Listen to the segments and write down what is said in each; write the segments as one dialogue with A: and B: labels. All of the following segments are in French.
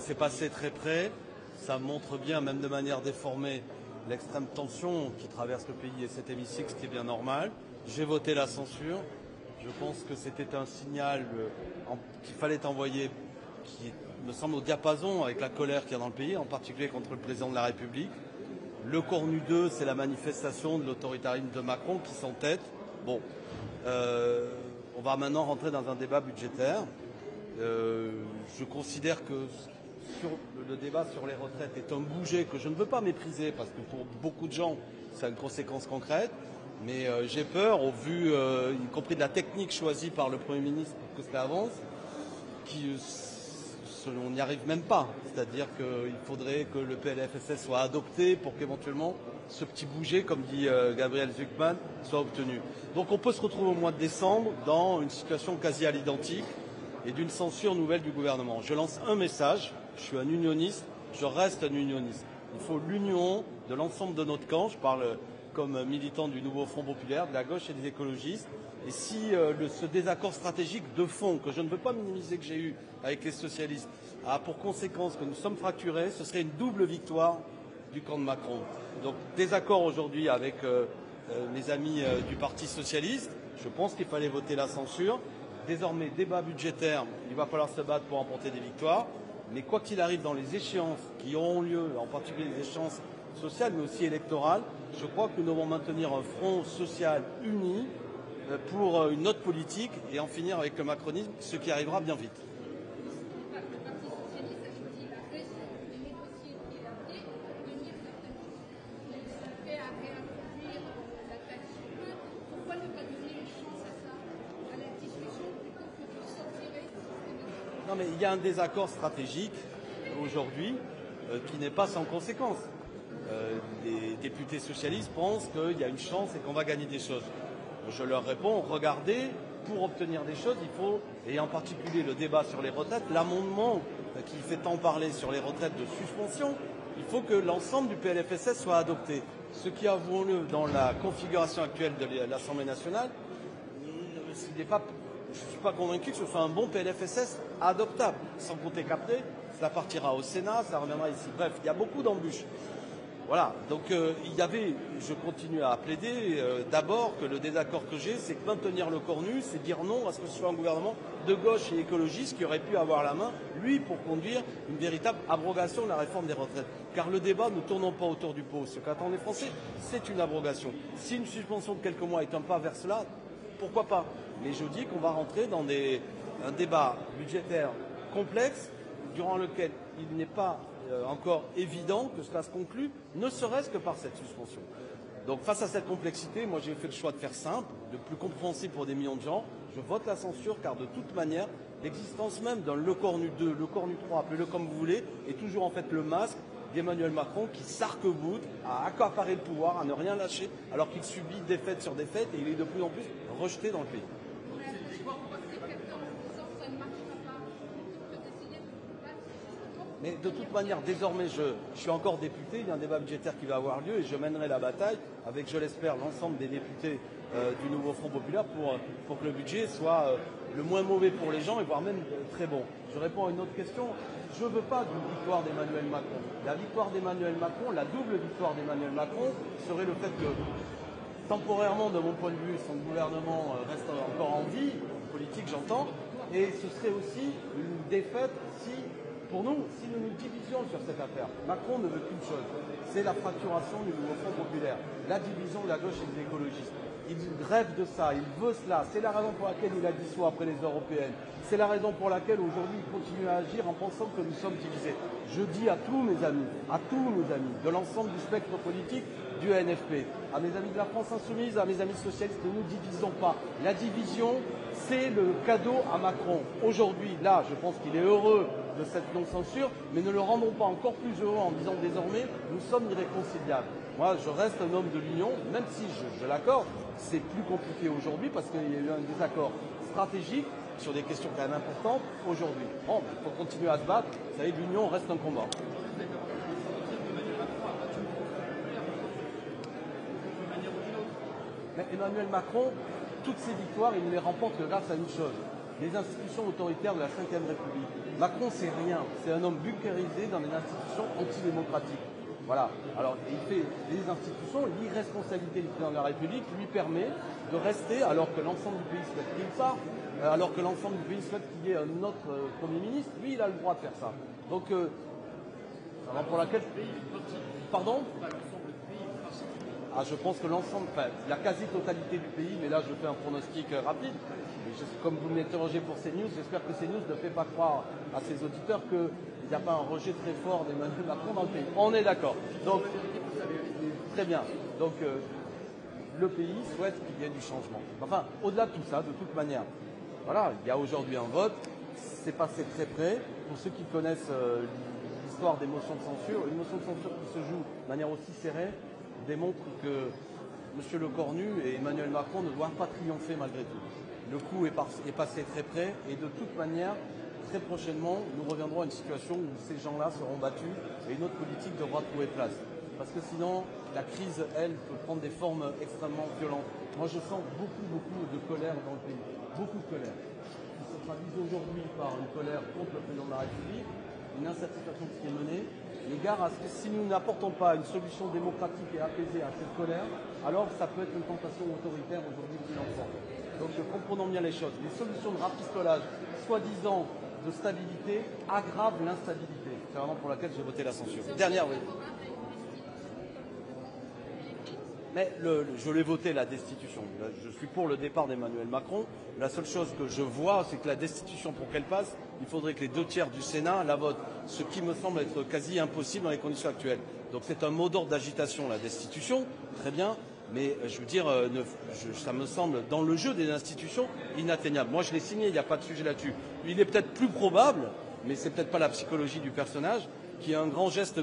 A: c'est passé très près. Ça montre bien, même de manière déformée, l'extrême tension qui traverse le pays et cet hémicycle, ce qui est bien normal. J'ai voté la censure. Je pense que c'était un signal qu'il fallait envoyer qui me semble au diapason avec la colère qu'il y a dans le pays, en particulier contre le président de la République. Le Cornu 2, c'est la manifestation de l'autoritarisme de Macron qui s'entête. Bon, on va maintenant rentrer dans un débat budgétaire. Je considère que le débat sur les retraites est un bouger que je ne veux pas mépriser parce que pour beaucoup de gens, ça a une conséquence concrète. Mais j'ai peur, au vu, y compris de la technique choisie par le Premier ministre pour que cela avance, on n'y arrive même pas. C'est-à-dire qu'il faudrait que le PLFSS soit adopté pour qu'éventuellement ce petit bouger, comme dit Gabriel Zucman, soit obtenu. Donc on peut se retrouver au mois de décembre dans une situation quasi à l'identique et d'une censure nouvelle du gouvernement. Je lance un message, je suis un unioniste, je reste un unioniste. Il faut l'union de l'ensemble de notre camp, je parle comme militant du nouveau Front populaire, de la gauche et des écologistes. Et si ce désaccord stratégique de fond, que je ne veux pas minimiser, que j'ai eu avec les socialistes, a pour conséquence que nous sommes fracturés, ce serait une double victoire du camp de Macron. Donc désaccord aujourd'hui avec mes amis du Parti socialiste, je pense qu'il fallait voter la censure. Désormais, débat budgétaire, il va falloir se battre pour remporter des victoires. Mais quoi qu'il arrive dans les échéances qui auront lieu, en particulier les échéances sociales, mais aussi électorales, je crois que nous devons maintenir un front social uni pour une autre politique et en finir avec le macronisme, ce qui arrivera bien vite. Non mais il y a un désaccord stratégique aujourd'hui qui n'est pas sans conséquence. Les députés socialistes pensent qu'il y a une chance et qu'on va gagner des choses. Je leur réponds, regardez, pour obtenir des choses, il faut, et en particulier le débat sur les retraites, l'amendement qui fait tant parler sur les retraites de suspension, il faut que l'ensemble du PLFSS soit adopté. Ce qui a lieu dans la configuration actuelle de l'Assemblée nationale, je ne suis pas convaincu que ce soit un bon PLFSS adoptable, sans compter qu'après, ça partira au Sénat, ça reviendra ici. Bref, il y a beaucoup d'embûches. Voilà, donc je continue à plaider d'abord que le désaccord que j'ai, c'est que maintenir le Cornu, c'est dire non à ce que ce soit un gouvernement de gauche et écologiste qui aurait pu avoir la main, lui, pour conduire une véritable abrogation de la réforme des retraites. Car le débat, ne tournons pas autour du pot. Ce qu'attendent les Français, c'est une abrogation. Si une suspension de quelques mois est un pas vers cela, pourquoi pas? Mais je dis qu'on va rentrer dans un débat budgétaire complexe, durant lequel il n'est pas encore évident que cela se conclue, ne serait-ce que par cette suspension. Donc face à cette complexité, moi j'ai fait le choix de faire simple, de plus compréhensible pour des millions de gens. Je vote la censure car de toute manière, l'existence même d'un Le Cornu 2, Le Cornu 3, appelez-le comme vous voulez, est toujours en fait le masque d'Emmanuel Macron qui s'arc-boute à accaparer le pouvoir, à ne rien lâcher, alors qu'il subit défaite sur défaite et il est de plus en plus rejeté dans le pays. Mais de toute manière, désormais, je suis encore député, il y a un débat budgétaire qui va avoir lieu et je mènerai la bataille avec, je l'espère, l'ensemble des députés du nouveau Front populaire pour que le budget soit le moins mauvais pour les gens et voire même très bon. Je réponds à une autre question. Je ne veux pas d'une victoire d'Emmanuel Macron. La victoire d'Emmanuel Macron, la double victoire d'Emmanuel Macron, serait le fait que, temporairement, de mon point de vue, son gouvernement reste encore en vie, politique j'entends, et ce serait aussi une défaite pour nous, si nous nous divisions sur cette affaire. Macron ne veut qu'une chose, c'est la fracturation du nouveau Front populaire, la division de la gauche et des écologistes. Il rêve de ça, il veut cela. C'est la raison pour laquelle il a dit soit après les européennes. C'est la raison pour laquelle aujourd'hui il continue à agir en pensant que nous sommes divisés. Je dis à tous mes amis, de l'ensemble du spectre politique du NFP, à mes amis de la France Insoumise, à mes amis socialistes, ne nous divisons pas. La division, c'est le cadeau à Macron. Aujourd'hui, là, je pense qu'il est heureux de cette non-censure, mais ne le rendons pas encore plus heureux en disant désormais, nous sommes irréconciliables. Moi, je reste un homme de l'Union, même si je l'accorde, c'est plus compliqué aujourd'hui parce qu'il y a eu un désaccord stratégique sur des questions quand même importantes aujourd'hui. Bon, il faut continuer à se battre. Vous savez, l'Union reste un combat. Mais Emmanuel Macron, toutes ses victoires, il ne les remporte que grâce à une chose, les institutions autoritaires de la Ve République. Macron, c'est rien. C'est un homme bunkérisé dans les institutions antidémocratiques. Voilà. Alors, il fait des institutions, l'irresponsabilité du président de la République lui permet de rester, alors que l'ensemble du pays souhaite qu'il parte, alors que l'ensemble du pays souhaite qu'il y ait un autre Premier ministre. Lui, il a le droit de faire ça. Donc, alors pour laquelle... Pardon ? Je pense que l'ensemble, la quasi-totalité du pays, mais là je fais un pronostic rapide, comme vous m'interrogez pour CNews, j'espère que CNews ne fait pas croire à ses auditeurs qu'il n'y a pas un rejet très fort d'Emmanuel Macron dans le pays. On est d'accord. Donc, très bien. Donc, le pays souhaite qu'il y ait du changement. Enfin, au-delà de tout ça, de toute manière, voilà, il y a aujourd'hui un vote, c'est passé très près. Pour ceux qui connaissent l'histoire des motions de censure, une motion de censure qui se joue de manière aussi serrée, démontre que M. Lecornu et Emmanuel Macron ne doivent pas triompher malgré tout. Le coup est passé très près et de toute manière, très prochainement, nous reviendrons à une situation où ces gens-là seront battus et une autre politique devra trouver place. Parce que sinon, la crise, elle, peut prendre des formes extrêmement violentes. Moi, je sens beaucoup de colère dans le pays. Beaucoup de colère. Qui se traduit aujourd'hui par une colère contre le président de la République, une insatisfaction qui est menée. L'égard à ce que si nous n'apportons pas une solution démocratique et apaisée à cette colère, alors ça peut être une tentation autoritaire aujourd'hui qui l'entend. Donc comprenons bien les choses. Les solutions de rafistolage, soi-disant de stabilité, aggravent l'instabilité. C'est vraiment pour laquelle j'ai voté la censure. Dernière, oui. Mais je l'ai voté, la destitution. Je suis pour le départ d'Emmanuel Macron. La seule chose que je vois, c'est que la destitution, pour qu'elle passe, il faudrait que les 2/3 du Sénat la votent. Ce qui me semble être quasi impossible dans les conditions actuelles. Donc c'est un mot d'ordre d'agitation, la destitution. Très bien. Mais je veux dire, ça me semble, dans le jeu des institutions, inatteignable. Moi, je l'ai signé, il n'y a pas de sujet là-dessus. Il est peut-être plus probable, mais c'est peut-être pas la psychologie du personnage, qui a un grand geste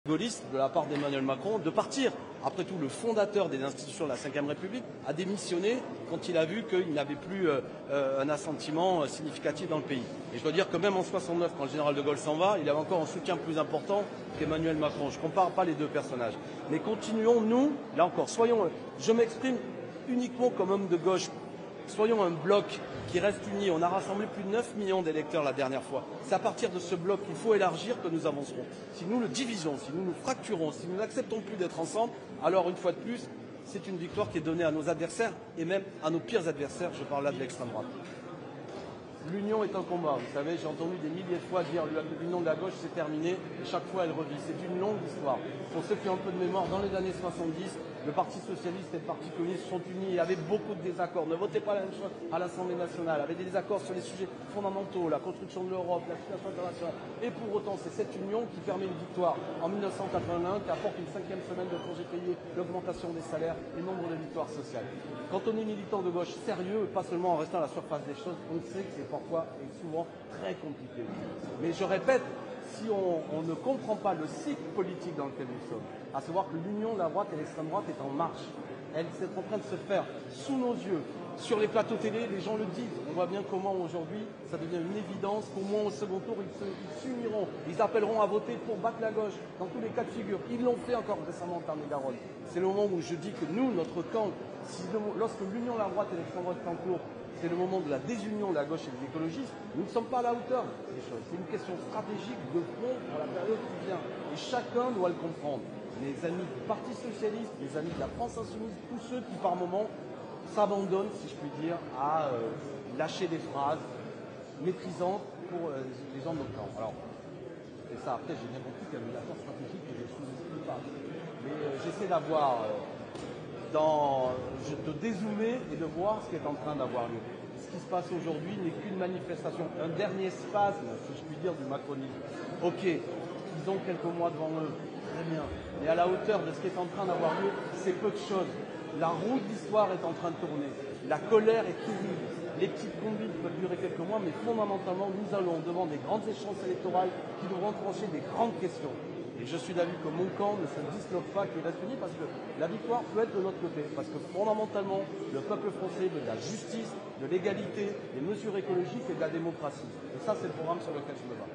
A: gaulliste de la part d'Emmanuel Macron de partir. Après tout, le fondateur des institutions de la Ve République a démissionné quand il a vu qu'il n'avait plus un assentiment significatif dans le pays. Et je dois dire que même en 69, quand le général de Gaulle s'en va, il avait encore un soutien plus important qu'Emmanuel Macron. Je ne compare pas les deux personnages. Mais continuons, nous, là encore, je m'exprime uniquement comme homme de gauche. Soyons un bloc qui reste uni. On a rassemblé plus de 9 millions d'électeurs la dernière fois. C'est à partir de ce bloc qu'il faut élargir que nous avancerons. Si nous le divisons, si nous nous fracturons, si nous n'acceptons plus d'être ensemble, alors une fois de plus, c'est une victoire qui est donnée à nos adversaires et même à nos pires adversaires. Je parle là de l'extrême droite. L'union est un combat. Vous savez, j'ai entendu des milliers de fois dire l'union de la gauche c'est terminé et chaque fois elle revit. C'est une longue histoire. Pour ceux qui ont un peu de mémoire, dans les années 70, le Parti socialiste et le Parti communiste sont unis. Il y avait beaucoup de désaccords. Ne votez pas la même chose à l'Assemblée nationale. Il y avait des désaccords sur les sujets fondamentaux, la construction de l'Europe, la situation internationale. Et pour autant, c'est cette union qui permet une victoire en 1981, qui apporte une 5e semaine de congés payés, l'augmentation des salaires et nombre de victoires sociales. Quand on est militant de gauche sérieux, pas seulement en restant à la surface des choses, on sait que c'est parfois et souvent très compliqué. Mais je répète, si on ne comprend pas le cycle politique dans lequel nous sommes, à savoir que l'union de la droite et l'extrême droite est en marche, elle est en train de se faire sous nos yeux. Sur les plateaux télé, les gens le disent. On voit bien comment aujourd'hui, ça devient une évidence qu'au moins au second tour, ils s'uniront. Ils appelleront à voter pour battre la gauche dans tous les cas de figure. Ils l'ont fait encore récemment en Tarn-et-Garonne. C'est le moment où je dis que nous, notre camp, lorsque l'union de la droite et l'extrême droite est en cours, c'est le moment de la désunion de la gauche et des écologistes, nous ne sommes pas à la hauteur des choses. C'est une question stratégique de fond pour la période qui vient. Et chacun doit le comprendre. Les amis du Parti socialiste, les amis de la France insoumise, tous ceux qui par moment s'abandonnent, si je puis dire, à lâcher des phrases méprisantes pour les gens de notre camp. Alors, et ça après j'ai bien compris qu'il y avait une accord stratégique que je ne sous-estime pas. Mais j'essaie d'avoir de dézoomer et de voir ce qui est en train d'avoir lieu. Ce qui se passe aujourd'hui n'est qu'une manifestation, un dernier spasme, si je puis dire, du macronisme. Ok, ils ont quelques mois devant eux, très bien. Mais à la hauteur de ce qui est en train d'avoir lieu, c'est peu de choses. La roue de l'histoire est en train de tourner. La colère est terrible. Les petites combines peuvent durer quelques mois, mais fondamentalement, nous allons devant des grandes échéances électorales qui devront trancher des grandes questions. Et je suis d'avis que mon camp ne se disloque pas, qu'il reste uni, parce que la victoire peut être de notre côté. Parce que fondamentalement, le peuple français veut de la justice, de l'égalité, des mesures écologiques et de la démocratie. Et ça, c'est le programme sur lequel je me bats.